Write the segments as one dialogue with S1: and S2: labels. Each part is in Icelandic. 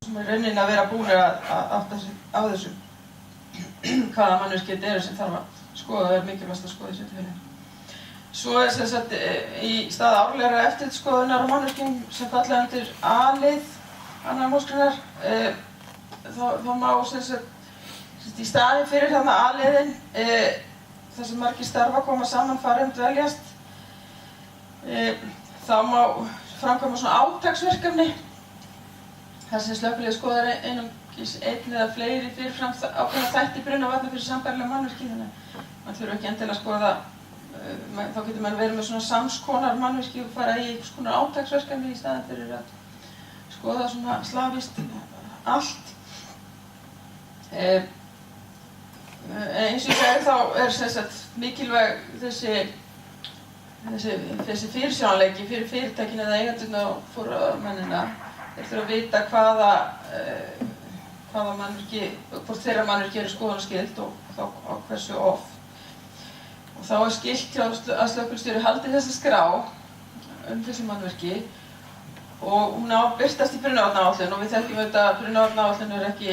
S1: sem er raunin að vera búinir að átta sig á þessu. Hvaða mannvirki þetta eru sem þarf að skoða, það er mikilvægast að skoða í sveitarfélaginu. Svo er sem sagt í stað árlegrar eftirlitsskoðunar á mannvirkjum sem falla undir A-lið 2. málsgreinar, þá má sem sagt í staðinn fyrir þarna A-liðinn þar sem margir starfa koma saman, fara dveljast, þá má framkvæma svona átaksverkefni þar sem slökkviliðið skoðar einungis einn eða fleiri fyrirfram ákveðna þætti brunavarna fyrir sambærileg mannvirki, þannig að maður þurfi ekki endilega að skoða, þá getur maður verið með svona samskonar mannvirki og fara í einhvers konar átaksverkefni í staðinn fyrir að skoða svona slavískt allt. Eins og ég segi þá er sem sagt mikilvæg þessi fyrirsjáanleiki fyrir fyrirtækin eða eigendurna og forráðamennina. Þeir þurfa að vita hvaða mannvirki, hvort þeirra mannvirki eru skoðunarskyld og þá á hversu oft. Og þá er skylt hjá að slökkviliðsstjóri haldi þessa skrá þessi mannvirki og hún á að birtast í brunavarnaáætlun og við þekkjum auðvitað að brunavarnaáætlun er ekki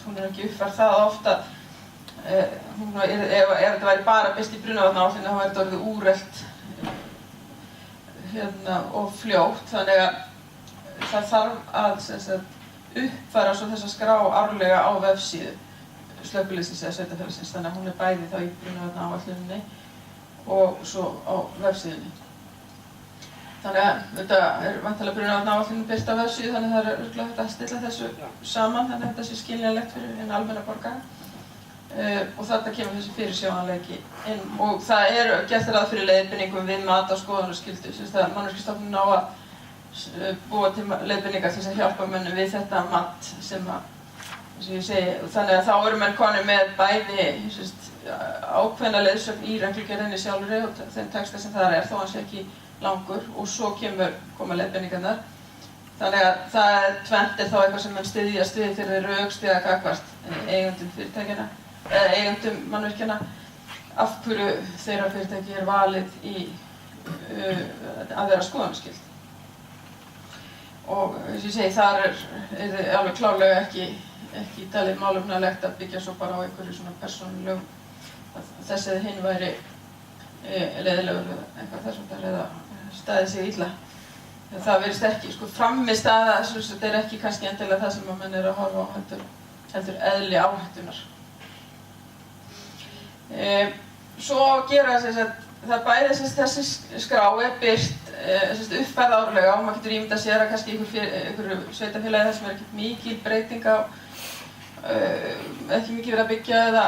S1: hún er ekki uppfærð það oft að ef þetta væri bara birt í brunavarnaáætlun þá væri þetta orðið úrelt og fljótt, þannig að það þarf að uppfæra svo þessa skrá árlega á vefsíðu slökkviliðsins eða sveitarfélagsins, þannig að hún er bæði þá í brunavarnaáætluninni og svo á vefsíðunni. Þannig að þetta er væntanlega brunavarnaáætlunin birt á vefsíðu, þannig að það er örugglega hægt að stilla þessu saman, þannig að þetta sé skiljanlegt fyrir hinn almenna borgara. Og þarna kemur þessi fyrirsjáanleiki inn og það er gert ráð fyrir leiðbeiningum við mat á skoðunarskyldu, sem það Mannvirkjastofnun á að búa til leiðbeiningar til að hjálpa mönnum við þetta mat sem ég segi, þannig að þá eru menn konir með bæði ákveðna leiðsögn í reglugerðinni sjálfri og þeim texta sem þar er, þó hann sé ekki langur, og svo koma leiðbeiningarnar. Þannig að það er tvennt þá eitthvað sem menn styðjast við þegar þeir rökstyðja gagnvart eigendum fyrirtækjanna eða eigendum mannvirkjanna af hverju þeirra fyrirtæki er valið í að vera skoðunarskyld. Og eins og ég segi, þar er alveg klárlega ekki talið málefnalegt að byggja svo bara á einhverju svona persónulegum þess að hinn væri leiðilegur eitthvað þess að eða staðið sig illa. Það virðist ekki, frammistaða þetta er ekki kannski endilega það sem að menn eru að horfa á heldur eðli áhættunar. Svo gera það bæði þessi skrá er birt uppfærð árlega og maður getur ímyndað sér að kannski einhverju sveitarfélagi þar sem er ekkert mikil breyting á ekki mikið verið að byggja eða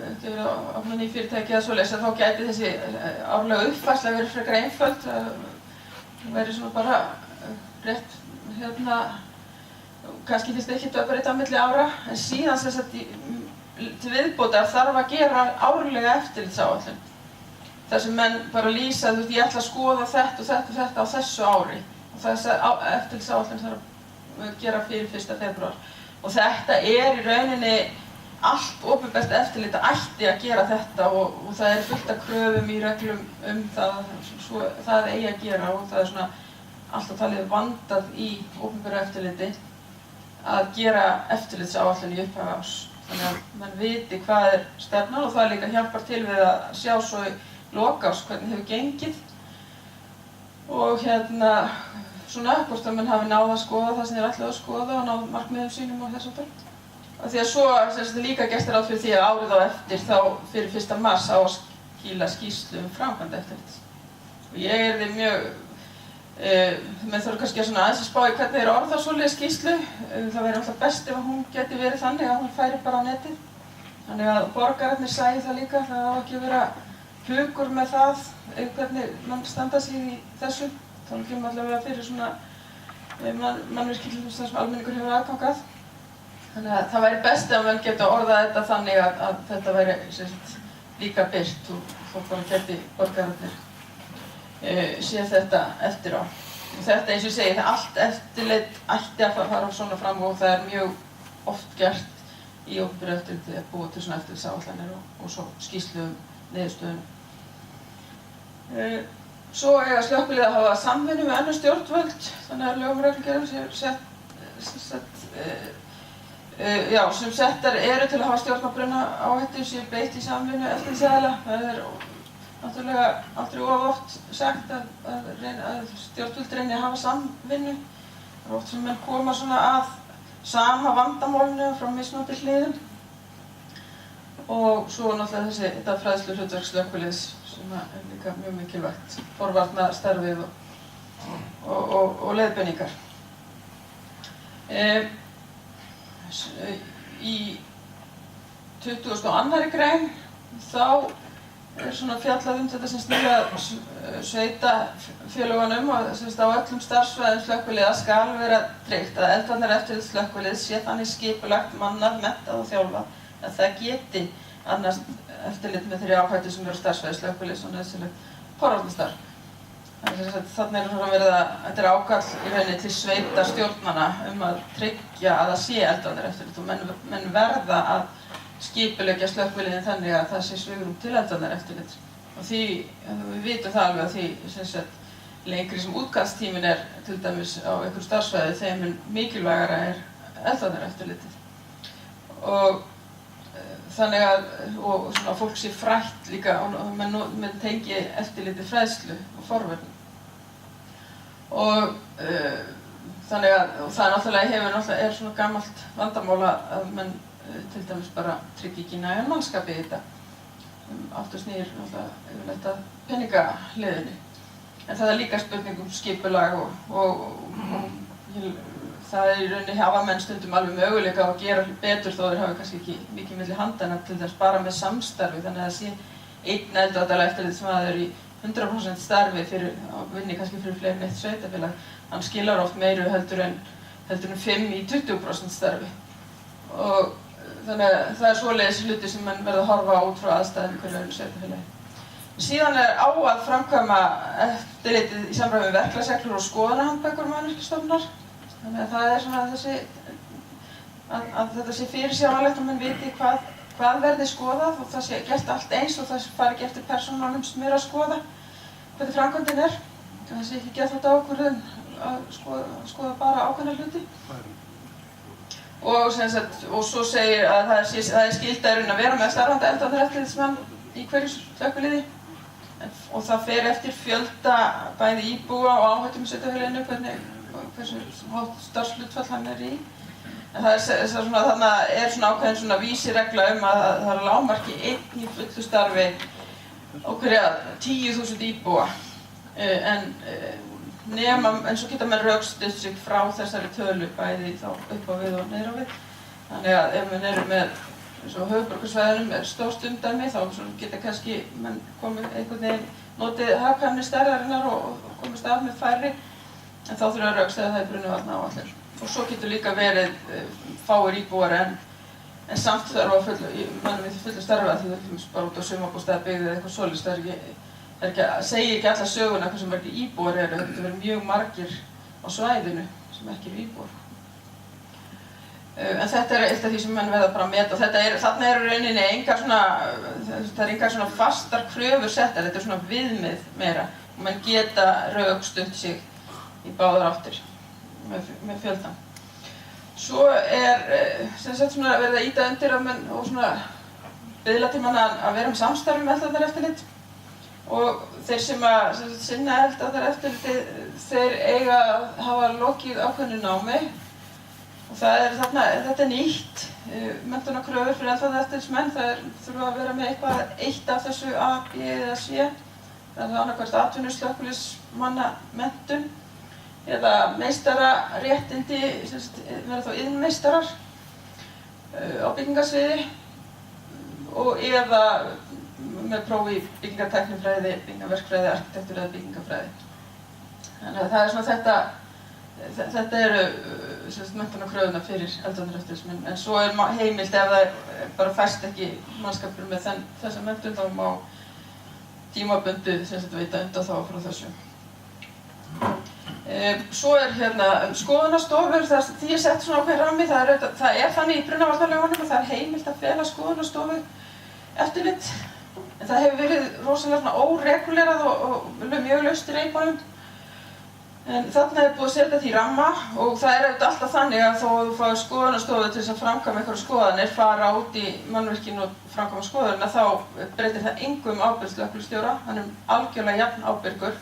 S1: ekki verið að opna ný fyrirtæki eða svoleiðis, þá gæti þessi árlega uppfærsla verið frekar einföld. Það væri svona bara rétt kannski finnst ekki að breyta á milli ára, en síðan sem sagt til viðbótar þarf að gera árlega eftirlitsáætlun. Þar sem menn bara lýsa, ég ætla að skoða þetta og þetta og þetta á þessu ári. Og þessi eftirlitsáætlun þarf að gera fyrir 1. febrúar. Og þetta er í rauninni allt opinbert eftirlit ætti að gera þetta og það er fullt af kröfum í reglum það eigi að gera og það er svona alltaf talið vandað í opinberu eftirliti að gera eftirlitsáætlun í upphafi árs. Þannig að mann viti hvað er stefnan og það líka hjálpar til við að sjá svo í lok árs hvernig hefur gengið og svona hvort að mann hafi náð að skoða það sem þeir ætlaðu að skoða og náð markmiðum sínum og þess háttar. Og því að svo líka gert ráð fyrir því að árið á eftir þá fyrir 1. mars á að skila skýrslu framkvæmd eftirlits. Og ég yrði mjög, menn þarf kannski að aðeins að spá í hvernig þeir orða svoleiðis skýrslu. Það væri alltaf best ef hún geti verið þannig að hún færi bara á netið. Þannig að borgararnir sæi það líka, það á ekki að vera hugur með það hvernig mann standa sig í þessu. Þá kemur allavega fyrir svona mannvirki sem almenningur hefur aðgang. Þannig að það væri best ef mann geti orðað þetta þannig að þetta væri líka birt og þá bara geti borgararnir séð þetta eftir á. Og þetta eins og ég segi, allt eftirlit ætti að fara svona fram og það er mjög oft gert í opinberu eftirliti að búa til svona eftirlitsáætlanir og svo skýrslu niðurstöðum. Svo eiga slökkvilið að hafa samvinnu með önnur stjórnvöld, þannig að lögum og reglugerðum sé sett sem settar eru til að hafa stjórn á brunaáhættu séu beitt í samvinnu eftirlitsaðila. Það er náttúrulega aldrei of oft sagt að stjórnvöld reyni að hafa samvinnu. Það er oft sem menn koma svona að sama vandamálinu frá mismunandi hliðum. Og svo náttúrulega þetta fræðsluhlutverk slökkviliðs sem er líka mjög mikilvægt, forvarnastarfið og leiðbeiningar. Í 22. grein þá er svona fjallað þetta sem snýr að sveitafélögunum og á öllum starfssvæðum slökkviliða skal vera tryggt að eldvarnaeftirlit slökkviliðs sé þannig skipulagt, mannað, menntað og þjálfað að það geti annast eftirlit með þeirri áhættu sem eru á starfssvæði slökkviliðs og nauðsynlegt forvarnastarf. Þannig er svona verið að þetta er ákall í rauninni til sveitarstjórnanna að tryggja að það sé eldvarnaeftirlit og menn verða að skipuleggja slökkviliðin þannig að það sé svigrúm til eldvarnaeftirlit. Og því, við vitum það alveg að því lengri sem útkallstíminn er til dæmis á einhverju starfssvæði, þeim mun mikilvægara er eldvarnaeftirlitið. Og þannig að svona fólk sé frætt líka og menn tengi eftirlitið fræðslu og forvörnum. Og þannig að það náttúrulega er svona gamalt vandamál að menn til dæmis bara tryggi ekki nægan mannskap í þetta. Aftur snýr náttúrulega yfirleitt að peningahliðinni. En það er líka spurning skipulag og það er í rauninni hafa menn stundum alveg möguleika að gera betur þó þeir hafi kannski ekki mikið milli handana til þess bara með samstarfi. Þannig að það sé einn eldvarnaeftirlitsmaður í 100% starfi og vinni kannski fyrir fleiri en eitt sveitarfélag. Hann skilar oft meiru heldur en 5 í 20% starfi. Og þannig að það er svoleiðis hluti sem menn verða að horfa út frá aðstæðum í hverju öðru sveitarfélagi. Síðan er á að framkvæma eftirlitið í samræmi við verklagsreglur og skoðunarhandbækur Mannvirkjastofnunar. Þannig að það er svona að þetta sé fyrirsjáanlegt og menn viti hvað verði skoðað og það sé gert allt eins og það fari ekki eftir persónunum sem eru að skoða hvernig framkvæmdin er. Það sé ekki gert þetta ákvörðun að skoða bara ákveðna hluti. Og svo segir að það er skylda að vera með starfandi eldvarnaeftirlitsmann í hverju slökkviliði og það fer eftir fjölda bæði íbúa og áhættum í sveitarfélaginu hversu hátt starfshlutfall hann er í. En það er svona ákveðin svona vísiregla að það er lágmarki einn í fullu starfi á hverja 10.000 íbúa. En svo geta menn rökstutt sig frá þessari tölu bæði þá upp á við og niður á við. Þannig að ef menn eru með höfuðborgarsvæðunum er stórt umdæmi þá geta kannski menn komið einhvern veginn notið hagkvæmni stærðarinnar og komist af með færri en þá þurfa að rökstuða það í brunavarnaáætlun. Og svo getur líka verið fáir íbúar en samt þarf að fullu starfa því það bara út á sumarbústaðabyggð eða eitthvað svoleiðis. Segir ekki alla söguna hversu margir íbúar eru, þetta verður mjög margir á svæðinu sem ekki eru íbúar. En þetta er eitt af því sem menn verða bara að meta og þarna eru rauninni engar svona fastar kröfur settar, þetta er svona viðmið meira og menn geta rökstutt sig í báðar áttir með fjöldan. Svo er svona verið að ýta undir og svona biðla til manna að vera með samstarfi með eldvarnaeftirlit. Og þeir sem að sinna eldvarnaeftirliti, þeir eiga að hafa lokið ákveðnu námi og þetta er nýtt, menntunarkröfur fyrir eldvarnaeftirlitsmenn, það þurfa að vera með eitt af þessu A, B eða C. Það er annaðhvort atvinnuslökkviliðsmanna menntun eða meistararéttindi, vera þá iðnmeistarar á byggingarsviði og eða með prófi í byggingartæknifræði, byggingarverkfræði, arkitektúr eða byggingafræði. Þannig að það er svona þetta eru menntunarkröfurnar fyrir eldvarnaeftirlitsmenn. En svo er heimilt ef það bara fæst ekki mannskapur með þessa menntun þá má tímabundið veita undanþágu frá þessu. Svo er skoðunarstofur, því er sett svona ákveðin rammi, það er þannig í brunavarnalögunum að það er heimilt að fela skoðunarstofu eftirlit. En það hefur verið rosalega óregulerað og mjög laust í reipunum. En þarna búið að setja því ramma og það auðvitað alltaf þannig að þó að þú fáir skoðunarstofu til þess að framkvæma einhverjar skoðanir, fara út í mannvirkin og framkvæma skoðunina, þá breytir það engu ábyrgð slökkviliðsstjóra. Hann algjörlega jafn ábyrgur.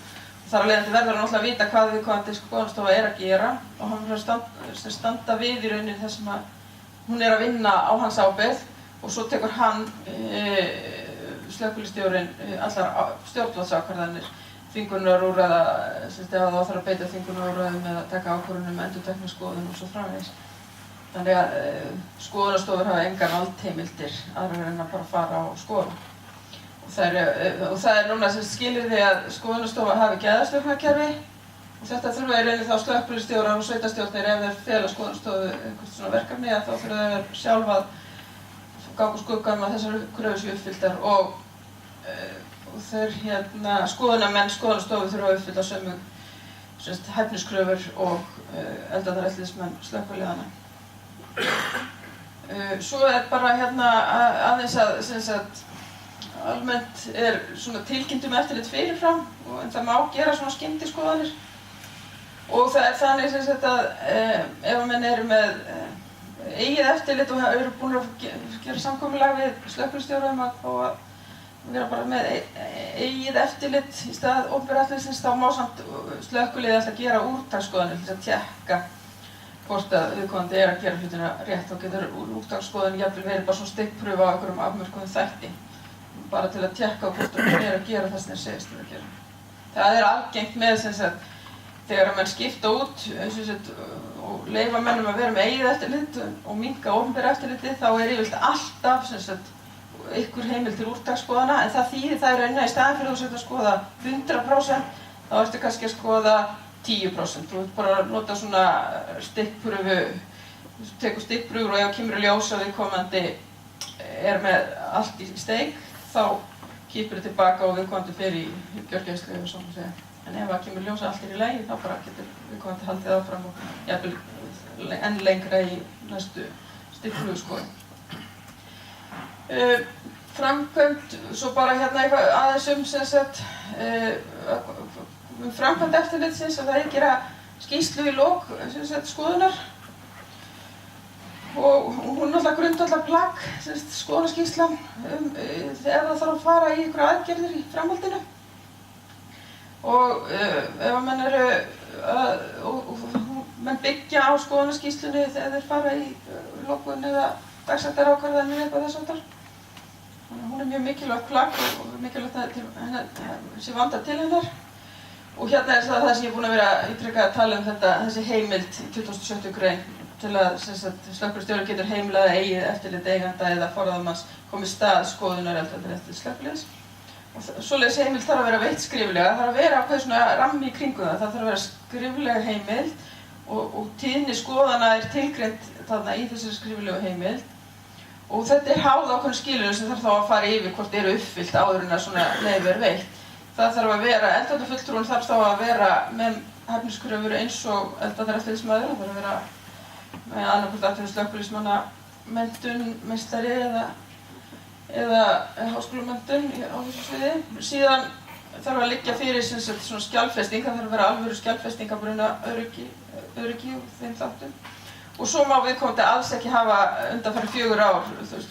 S1: Þar af leiðandi verður hann náttúrulega að vita hvað viðkomandi skoðunarstofa að gera og hann verður að standa við í rauninni þar sem hún að vinna á hans ábyrgð og svo tekur hann, slökkviliðsstjórinn, allar stjórnvaldsákvarðanir, þvingunarúrræða, ef það þarf að beita þvingunarúrræðum eða taka ákvörðun tekna skoðun og svo framvegis. Þannig að skoðunarstofur hafa engar valdheimildir aðrar en að bara fara og skoða. Og það núna sem skilyrði að skoðunarstofa hafi gæðastjórnarkerfi og þetta þurfa í rauninni þá slökkviliðsstjórar og sveitastjórnir ef þeir fela skoðunarstofu eitthvað svona verkefni að þá þurfa þeir sjálf að ganga úr skugga að þessar kröfur séu uppfylltar og þeir skoðunarmenn skoðunarstofu þurfa að uppfylla sömu hæfniskröfur og eldvarnaeftirlitsmenn slökkviliðanna. Svo bara aðeins að almennt svona tilkynnt eftirlit fyrirfram en það má gera svona skyndiskoðanir og það þannig að ef menn eru með eigið eftirlit og eru búin að gera samkomulag við slökkviliðsstjóra að fá að vera bara með eigið eftirlit í stað opinbera eftirlitsins, þá má samt slökkviliðið alltaf gera úrtaksskoðanir til að tékka hvort að viðkomandi að gera hlutina rétt. Þá getur úrtaksskoðun jafnvel verið bara svona stikkprufa á einhverjum afmörkuðum þætti, bara til að tékka hvort að að gera það sem þeir segist að gera. Það algengt með þegar menn skipta út og leyfa mennum að vera með eigið eftirlit og minnka opinbera eftirliti, þá yfirleitt alltaf einhver heimild til úrtaksskoðana, en það þýðir það í rauninni í staðinn fyrir að skoða 100%, þá ertu kannski að skoða 10%. Þú ert bara að nota svona stikkprufu, tekur stikkprufur og ef kemur í ljós að viðkomandi með allt í steik, þá kipur þið tilbaka og viðkomandi fer í gjörgæslu eða svona að segja. En ef það kemur í ljós að allt í lagi, þá bara getur viðkomandi haldið áfram og jafnvel enn lengra í næstu stikkprufuskoðun. Framkvæmd, svo bara eitthvað aðeins framkvæmd eftirlitsins að það gera skýrslu í lok skoðunar og hún náttúrulega grundvallarplagg, skoðunarskýrslan ef það þarf að fara í einhverjar aðgerðir í framhaldinu og ef menn menn byggja á skoðunarskýrslunni þegar þeir fara í lokun eða dagsektarákvarðanir eitthvað þess háttar. Hún mjög mikilvægt plagg og mikilvægt að sé vandað til hennar. Og það sem ég búin að vera ítrekað að tala þessi heimild í 27. grein til að slökkviliðsstjóri getur heimilað eigið eftirlit eiganda eða forráðamanns komi stað skoðunar eldvarnaeftirlits slökkviliðs. Og svoleiðis heimild þarf að vera veitt skriflega, það þarf að vera ákveðið svona rammi í kringum það þarf að vera skrifleg heimild og tíðni skoðana tilgreind þarna í þessari skriflegu heimild. Og þetta háð ákveðnum skilyrðum sem þarf þá að fara yfir hvort eru uppfyllt áður en að svona leyfi veitt. Það þarf að vera, eldvarnafulltrúinn þarf þá að vera með hæfniskröfur eins og eldvarnaeftirlitsmaður, það þarf að vera með annaðhvort atvinnus slökkviliðsmanna menntun, meistari eða háskólamenntun á þessu sviði. Síðan þarf að liggja fyrir svona skjalfesting, það þarf að vera alvöru skjalfesting að bruna öryggi og þeim þáttum. Og svo má viðkomandi alls ekki hafa undanfarin 4 ár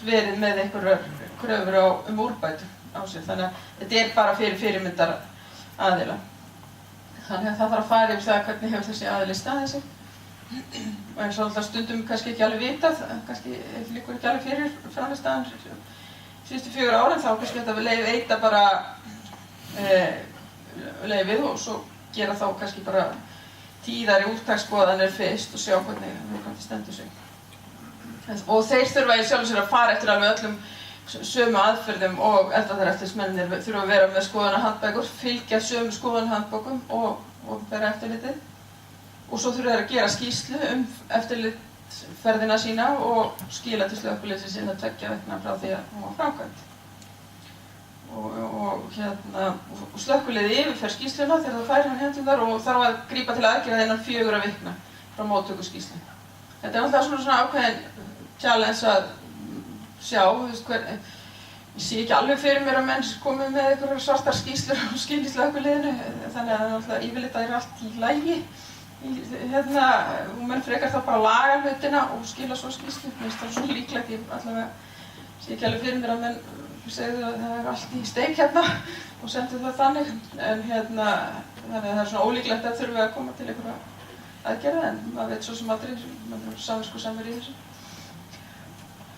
S1: verið með einhverjar kröfur úrbætur á sér. Þannig að þetta bara fyrir fyrirmyndar aðila. Þannig að það þarf að fara yfir það hvernig hefur þessi aðili staðið sig. Og eins og alltaf stundum kannski ekki alveg vitað, kannski liggur ekki alveg fyrir framleiðsstaðan síðustu 4 árin, þá kannski þetta við veita bara leyfið og svo gera þá kannski bara tíðari úrtaksskoðanir fyrst og sjá hvernig viðkomandi stendur sig. Og þeir þurfa í sjálfu sér að fara eftir alveg öllum sömu aðferðum og eldvarnaeftirlitsmennirnir þurfa að vera með skoðunarhandbækur, fylgja sömu skoðunarhandbókum og opinbera eftirlitið. Og svo þurfa þeir að gera skýrslu eftirlitsferðina sína og skila til slökkviliðsins innan 2 vikna frá því að hún var framkvæmd. Og slökkviliðið yfirfer skýrsluna þegar það fær hann hendurnar og þarf að grípa til aðgerða innan 4 vikna frá móttöku skýrslu. Þetta alltaf svona ákveðin challenge að sjá Ég sé ekki alveg fyrir mér að menn komi með einhverjar svartar skýrslur og slökkviliðinu, þannig að náttúrulega yfirleitt er allt í lagi. Og menn frekar þá bara laga hlutina og skila svo skýrslu. Mér finnst það svona líklegt, ég allavega sé ekki alveg fyrir mér að menn segðu að það er allt í steik hérna og sendu það þannig. En þannig að það er svona ólíklegt að þurfi að koma til einhverja aðgerða, en maður veit svo sem aldrei, maður er samviskusamur í þessu.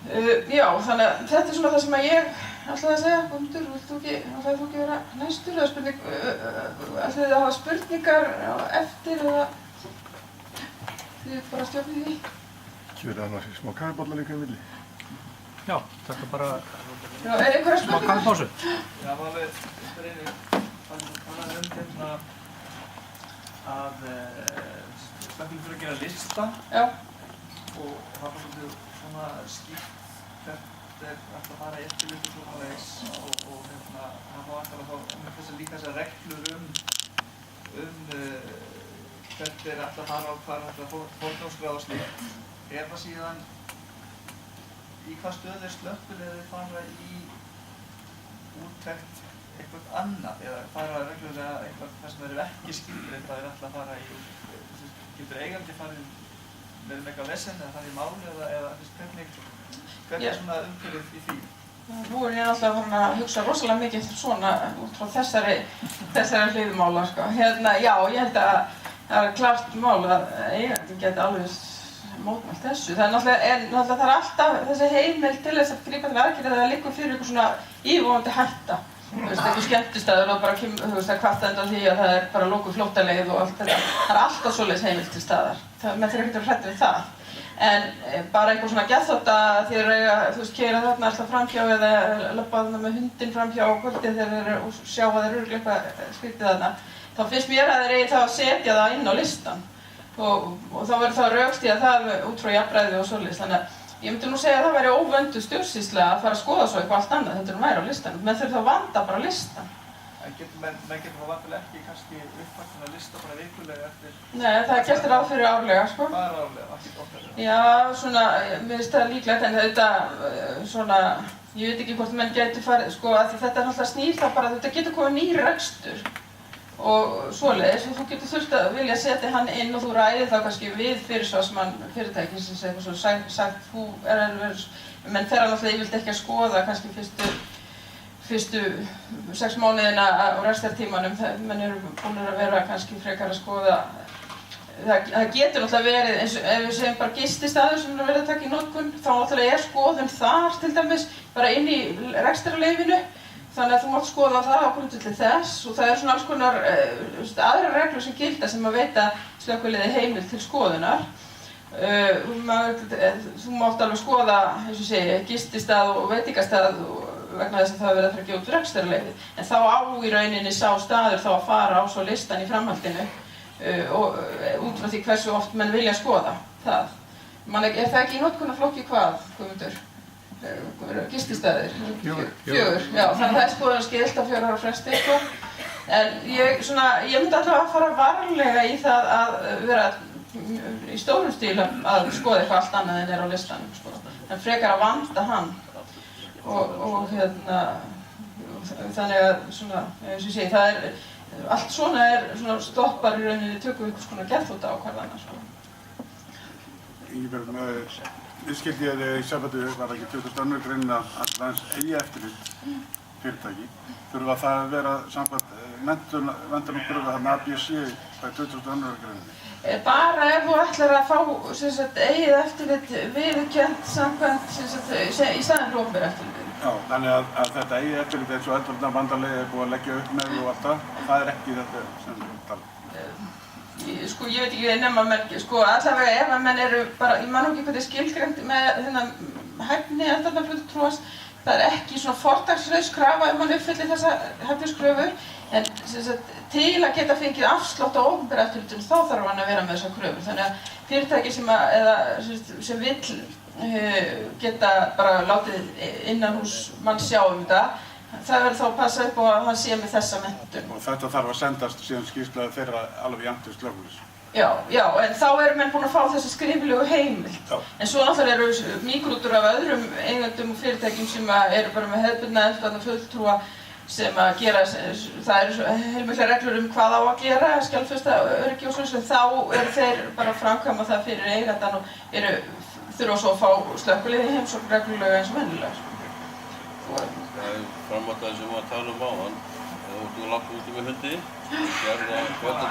S1: Já, þannig að þetta er svona það sem að ég ætlaði að segja. Guðmundur, ætlaðir þú ekki vera næstur eða spurning? Ætlaðir þið að hafa spurningar á eftir eða þið bara stjórnið því?
S2: Kjörið annars í smá kaffibolla líka í milli.
S3: Já, þetta bara
S1: Já, er einhverja
S3: smá
S1: spurningar?
S3: kaffipásu.
S4: Já, það var spurning að slökkvilið fyrir að gera lista
S1: Já.
S4: og það var svolítið svona skýrt hvert er alltaf að fara eftirlit og svona leis og það var alltaf að líka þessar reglur hvert er alltaf að fara og hvað er alltaf að forgangsraða og slíkt. Er það síðan í hvað stöðu er slökkviliðið fara í úttekt eitthvað annað eða fara reglulega eitthvað þar sem eru ekki skilgreint að alltaf að fara í getur eigandi farið með eitthvað vesen eða farið í máli eða hvernig er svona umhverfið í því?
S1: Nú er ég náttúrulega farin að hugsa rosalega mikið svona út frá þessari hliðmála, sko. Já, ég held að það er klart mál að eigandi geti alveg mótmælt þessu. Það er alltaf þessi heimild til þess að grípa til aðgerða þegar það liggur fyrir eitthvað svona yfirvofandi hætta. Eitthvað skemmtistaður og bara kvarta undan því að það er bara lokuð flóttaleið og allt þetta. Það er alltaf svoleiðis heimild til staðar. Menn þurfa ekkert að vera hrædd við það. En bara eitthvað svona geðþótta þegar keyra þarna alltaf framhjá eða labba þarna með hundinn framhjá á kvöldið þegar þeir eru og sjá að þeir eru örugglega eitthvað skrítið þarna. Þá finnst mér að þeir eigi þá að setja það inn á listan. Og þá verður það rökstyðja það út frá jafnræði og svoleiðis. Þannig að ég myndi nú segja að það væri óvönduð stjórnsýsla að fara að skoða svo eitthvað allt annað heldur en væri á listanum. Menn þurfa þá að vanda bara listan.
S4: Menn getur þá vantilega ekki kannski uppfært að lista bara vikulega eftir?
S1: Nei, það er gert ráð fyrir árlega, sko.
S4: Bara árlega, ekki óttlega?
S1: Já, svona, mér finnst það líklegt, en þetta, svona, ég veit ekki hvort menn getur farið, sko, að þetta er náttúrulega snýr það bara, þetta getur komið nýr rekstur og svoleiðis og þú getur þurft að vilja setja hann inn og þú ræðir þá kannski við fyrirsvarsmann fyrirtækisins eitthvað svo sagt, menn þeirra náttúrulega yfirleitt ekki að skoða kannski fyrstu 6 mánuðina á restartímanum, menn eru búin að vera kannski frekar að skoða. Það getur náttúrulega verið, eins og ef við segjum bara gististaður sem er verið að taka í notkun, þá náttúrulega skoðun þar til dæmis bara inn í rekstrarleyfinu. Þannig að þú mátt skoða það á grundvelli þess og það er svona alls konar aðrar reglur sem gilda sem að veita slökkviliði heimild til skoðunar. Þú mátt alveg skoða, eins og segi, gististað og veitingastað vegna þess að það verið að fara að gefa út rekstrarleyfi. En þá á í rauninni sá staður þá að fara á svo listan í framhaldinu og út frá því hversu oft menn vilja skoða það. Er það ekki í notkunarflokki hvað, Guðmundur? Gististæðir? 4. Já, þannig að það er skoðunarskylt á 4 ára fresti, sko. En ég myndi alltaf að fara varlega í það að vera í stórum stíl að skoða eitthvað allt annað en er á listanum, sko. En frekar að vanda hann. Og þannig að svona, eins og ég segi, það er, allt svona er svona stoppar í rauninni tökum einhvers konar geðþótta ákvarðana, sko.
S2: Ingibjörg, skildi ég að í sambandi var ekki 22. greinin að lands eigi eftirlit fyrirtæki. Þurfa það að vera samkvæmt menntunarkröfu þarna ABC í 22. greininni?
S1: Bara ef þú ætlar að fá eigið eftirlit viðurkennt samkvæmt í staðinn fyrir opinbera eftirlitinu.
S2: Já, þannig að þetta eigið eftirlit eins og eldvarnarbandalagið er búið að leggja upp með og allt það er ekki þetta sem við talum.
S1: Sko, ég veit ekki nema menn, sko, allavega ef að menn eru bara, ég man ekki hvað þið skilgreint með hæfni eldvarnarfulltrúans, það er ekki svona fortakslaus krafa ef mann uppfyllir þessa hæfniskröfur, en til að geta fengið afslátt á opinbera eftirlitinu þá þarf hann að vera með þessar kröfur. Þannig að fyrirtæki sem vill geta bara látið innanhús mann sjá þetta, það verður þá að passa upp á að hann sé með þessa menntun.
S2: Og þetta þarf að sendast síðan skýrsla þeirra alveg jafnt til slökkviliðs?
S1: Já, en þá eru menn búin að fá þessa skriflegu heimild.
S2: Já.
S1: En svo náttúrulega eru mígrútur af öðrum eigendum og fyrirtækjum sem eru bara með hefðbundna eldvarna fulltrúa sem að gera, það eru heilmiklar reglur hvað á að gera, skjálfesta öryggi og svona, en þá eru þeir bara að framkvæma það fyrir eigendan og þurfa svo að fá slökkvilið í heimsókn reglulega eins og venjulega.
S5: Það er framhald að sem við að tala áðan, þú lappa út með hundi, þú sér það kvöld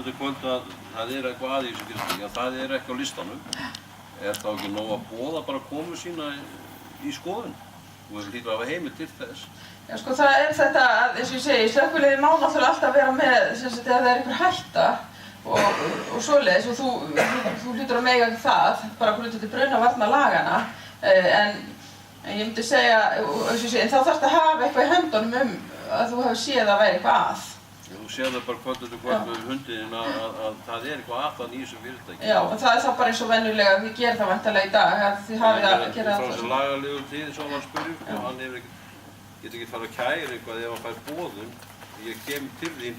S5: eftir kvöld að það er eitthvað að í þessu fyrirtæki, að það er ekki á listanum. Er þá ekki nóg að boða bara komu sína í skoðun? Þú hlýtur að hafa heimild til þess.
S1: Já, sko, það er þetta, eins og ég segi, slökkviliðið má náttúrulega alltaf vera með, sem sagt, ef það er einhver hætta og svoleiðis og þú hlýtur að mega það, bara grundvallandi brunavarnalagana, en ég myndi segja, eins og ég segi, þá þarftu að hafa eitthvað í höndunum að þú hefur séð að væri eitthvað að.
S5: Þú séð það bara kvöld eftir kvöld með hundin að það er eitthvað að í þessu fyrirtæki.
S1: Já, en það er þá bara eins og venjulega, þið gerir það væntanlega í dag, að þið hafið að gera það.
S5: Frá þessu lagalegu tíð, svo var spurning, og hann getur ekki farið að kæra eitthvað ef hann fær boðun, ég kem til þín.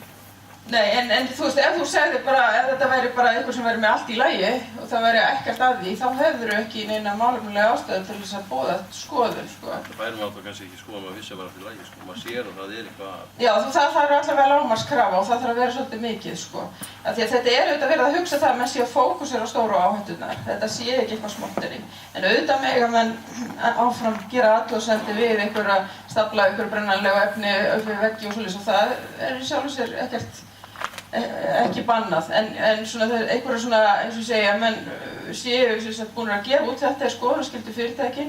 S1: Nei, en þú veist, ef þú segðir bara, ef þetta væri bara eitthvað sem væri með allt í lagi og það væri ekkert að því, þá hefur þú ekki neina málefnulega ástæðu til þess að boða skoðun, sko.
S5: Það væri maður kannski ekki skoða að maður vissi að vera allt í lagi, sko. Maður sér að það er eitthvað.
S1: Já, það þarf allavega lágmarkskrafa og það þarf að vera svolítið mikið, sko. Af því að þetta er auðvitað verið að hugsa það að menn sé að fókusera á stóru áhætturnar. Þetta sé ekki eitthvað smotteri. En auðvitað mega menn áfram gera athugasemdir við einhverja stafla, einhverju brennanlegu efni upp við veggi og svoleiðis og það er í sjálfu sér ekki bannað, en svona einhverja svona, eins og segja, menn séu sem sagt búin að gefa út þetta skoðunarskyldu fyrirtæki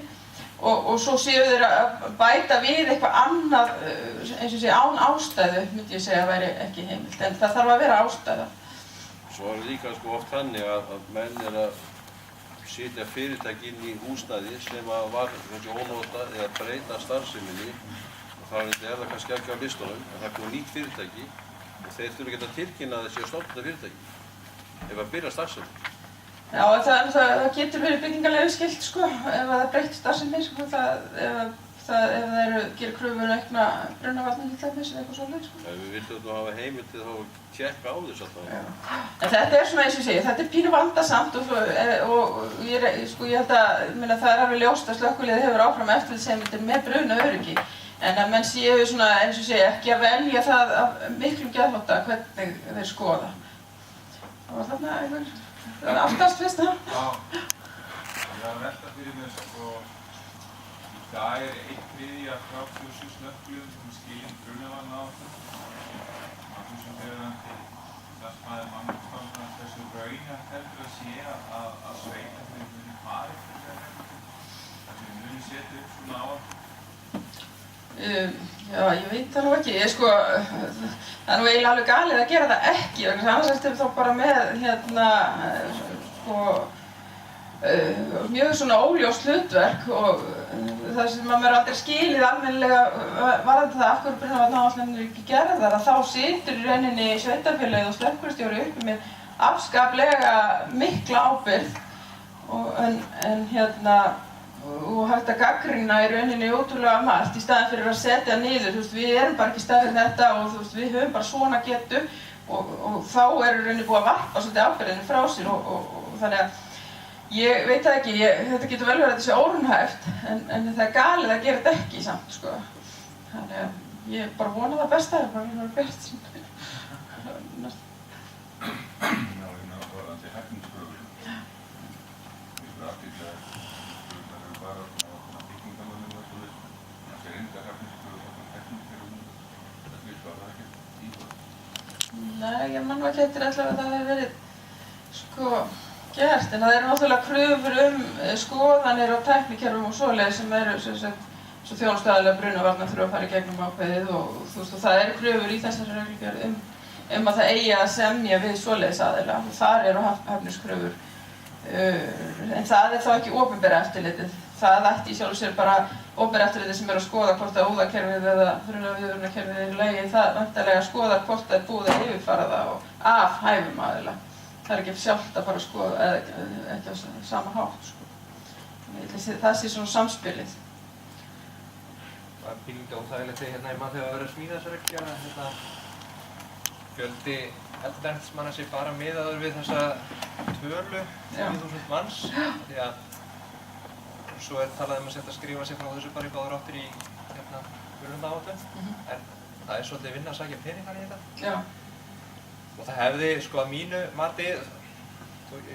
S1: og svo séu þeir að bæta við eitthvað annað, eins og segja, án ástæðu, myndi ég segja að væri ekki heimilt, en það þarf að vera ástæða.
S5: Svo er líka sko oft þannig að menn er að setja fyrirtæki inn í húsnæði sem að var kannski ónotað eða breyta starfseminni og það er það kannski ekki á listunum, en það kom nýtt fyrirtæki og þeir þurfa ekki að tilkynna að þessi að stofna þetta fyrirtæki ef að byrja starfsemi.
S1: Já, það getur verið byggingarleyfi skylt, sko, ef það er breytt starfsemi, sko, ef það gerir kröfur aukna brunavarnir til dæmis eða eitthvað svoleiðis, sko.
S5: Við vildum að hafa heimild til að tjekka á þess alltaf.
S1: En þetta er svona, eins og ég segi, þetta er pínu vandasamt og ég held að það er alveg ljóst að slökkviliðið hefur áfram eftirlitsheimildir með brunaöryggi. En að menn séu svona, eins og segja, ekki að velja það af miklum geðþótta hvernig þeir skoða. Það var þarna einhver aftast, veist það?
S6: Já, ég var að velta fyrir mér sko, í dag er 1/3 af 37 slökkviliðum sem skilin brunavarnaáætlun. Að þú sem verðandi starfsmaður mannúðarstofnunar hversu raunhæft heldur að sé að sveitarfélögin muni fara eftir þessari reglur? Að þau muni setja upp svona áætlun?
S1: Já, ég veit það nú ekki, það er nú eiginlega alveg galið að gera það ekki, vegna þess að annars ertu þá bara með mjög svona óljóst hlutverk og það sem maður aldrei skilið almennilega varðandi það af hverju brunavarnaáætlanir eru ekki gerðar, að þá situr í rauninni sveitarfélagið og slökkvilistjóri uppi með afskaplega mikla ábyrgð og hægt að gagnrýna í rauninni ótrúlega margt í staðinn fyrir að setja niður, við erum bara ekki í staðinn þetta og við höfum bara svona getu og þá er í rauninni búið að varpa svolítið ábyrgðinni frá sér og þannig að ég veit það ekki, þetta getur vel verið að þetta sé óraunhæft en það er galið að gera þetta ekki samt, sko. Þannig að ég bara vona það besta, ég bara verður bert. Nei, ég man ekki eftir allavega að það hefur verið, sko, gert, en það eru náttúrulega kröfur skoðanir á tæknikerfum og svoleiðis sem eru, svo þjónustuaðilega brunavarnar þurfa að fara í gegnum ákveðið og þú veist, og það eru kröfur í þessari reglugerð að það eigi að semja við svoleiðis aðila og þar eru hæfniskröfur, en það er þá ekki opinbera eftirlitið. Það ætti í sjálfu sér bara opinbera eftirlitið sem er að skoða hvort að óðakerfið eða brunaviðvörunarkerfið er í lagi, það væntanlega skoðar hvort það er búið að yfirfara það og af hæfum aðila. Það er ekki sjálft að fara að skoða, eða ekki á sama hátt, sko. Það sé svona samspilið.
S7: Það er pílinga óþægilegt hérna heima þegar það verður að smíða þessa regla, fjöldi eldurrennsmanna sé bara miðaður við þessa tölu, 10.000 manns, því að svo talað að setja að skrifa sig frá þessu bara í báðar áttir í grunnáætlun, en það er svolítið vinna að sækja peningar í þetta.
S1: Já.
S7: Og það hefði, sko að mínu mati,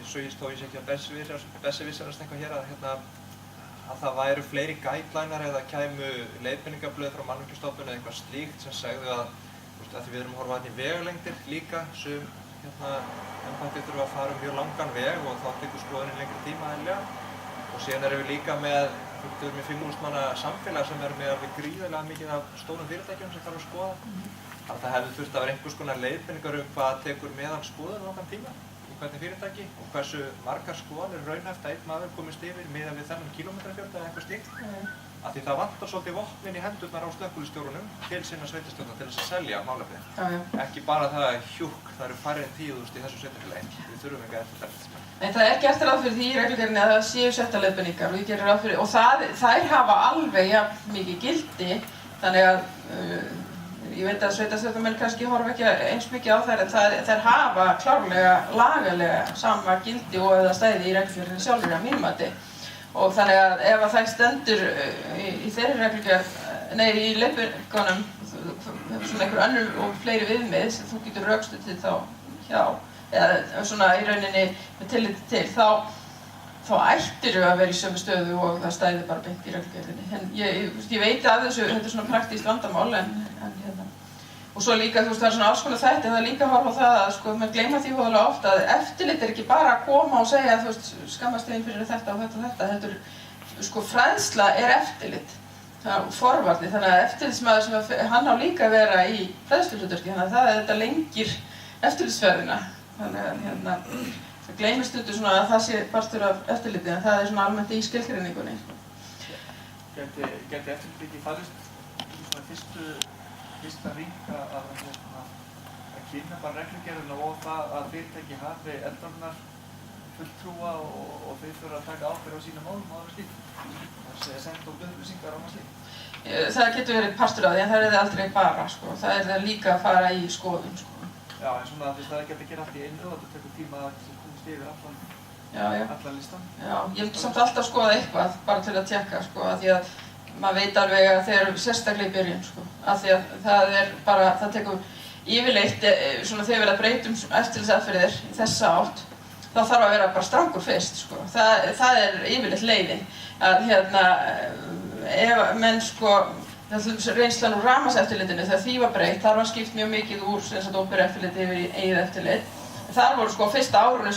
S7: svo ég sé ekki að besserwisserast eitthvað hér, að það væru fleiri guidelinar eða kæmu leiðbeiningablöð frá Mannvirkjastofnun eða eitthvað slíkt sem segðu að því við erum að horfa í vegalengdir líka, sem embættið þurfa að fara mjög langan veg og þá tekur skoðunin lengri tíma eðlilega. Og síðan erum við líka með 5.000 manna samfélag sem er með alveg gríðarlega mikið af stórum fyrirtækjum sem þarf að skoða. Þannig að það hefði þurft að vera einhvers konar leiðbeiningar hvað tekur meðal skoðun langan tíma í hvernig fyrirtæki og hversu margar skoðanir raunhæft að einn maður komist yfir miðað við þennan kílómetrafjölda eða eitthvað slíkt. Af því það vantar svolítið vopnin í hendurnar á slökkviliðsstjórunum til sinna sveitarstjórna til þess að selja málefnið. Ekki bara það að hjúkk, það eru færri en 10.000 í þessu sveitarfélagi. Við þurfum ekki að eftirfæra.
S1: En það er gert ráð fyrir því í reglugerðinni að það séu settar leiðbeiningar og ég gerir ráð fyrir, og þær hafa alveg jafn mikið gildi, þannig að ég veit að sveitarstjórnarmenn kannski horfa ekki eins mikið á þær, en þær hafa klárlega lagalega sama gildi og eða stæði í reglugerðinni sjálfur að mínum mati. Og þannig að ef að það stendur í þeirri reglugerð, í leiðbeiningunum, svona einhver önnur og fleiri viðmið sem þú getur rökstuðið þá hjá, eða svona í rauninni með tilliti til, þá ættirðu að vera í sömu stöðu og það stæði bara beint í reglugerðinni. En ég veit af þessu, þetta er svona praktískt vandamál, og svo líka, það er svona alls konar þætti, það er líka að horfa á það að maður gleyma því voðalega oft að eftirlit er ekki bara að koma og segja skammast þín fyrir þetta og þetta og þetta. Þetta fræðsla er eftirlit, það er forvarnir, þannig að eftirlitsmaður sem hann á líka að vera í fræðsluhlutverki, þannig að þetta lengir eftirlitsferðina. Þannig að það gleymist stundum svona að það sé partur af eftirliti, en það er svona almennt í skilgreiningunni.
S4: Gæti eftirlit ekki fallist í svona fyrsta ring að kynna bara reglugerðina og það að fyrirtæki hafi eldvarnar fulltrúa og þeir þurfa að taka ábyrgð á sínum málum og aðra slíkt. Það er sendt og upplýsingar á maður slíkt.
S1: Það getur verið partur af því, en það er það aldrei bara, það er það líka að fara í skoðun.
S4: Já, en svona það er ekki að gera allt í einu og þetta tekur tíma að komast yfir allan listan. Já, ég myndi samt alltaf skoða eitthvað, bara til að tékka, af því að maður veit alveg að þeir eru sérstaklega í byrjun, af því að það er bara, það tekur yfirleitt, svona þegar við erum að breytum eftirlitsaðferðir í þessa átt, þá þarf að vera bara strangur fyrst, það er yfirleitt leiðin, að ef menn reynslan úr rafmagnseftirlitinu þegar því var breytt, þar var skipt mjög mikið úr óperueftirliti yfir í eigið eftirlit. Þar voru fyrsta árunni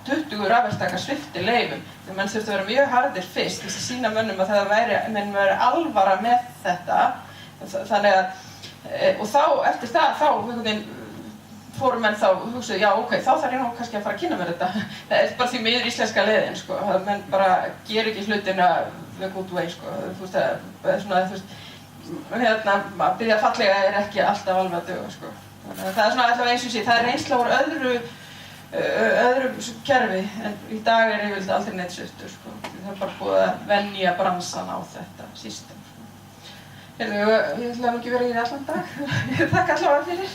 S4: 20 rafverktaka sviptir leyfum, þegar menn þurftu að vera mjög harðir fyrst til að sýna mönnum að það menn væri alvara með þetta. Þannig að, og þá eftir það, fóru menn þá hugsaðu, já ok, þá þarf ég nú kannski að fara að kynna mér þetta. Það er bara því miður íslenska leiðin, að menn bara ger ekki hlutina the good way, að byrja fallega er ekki alltaf alveg að duga, Þannig að það er svona allavega eins og sé, það er reynsla úr öðru kerfi, en í dag er yfirleitt aldrei neitt sviptur, Það er bara búið að venja bransan á þetta system, Ég ætla ekki að vera hér allan dag, ég þakka allavega fyrir.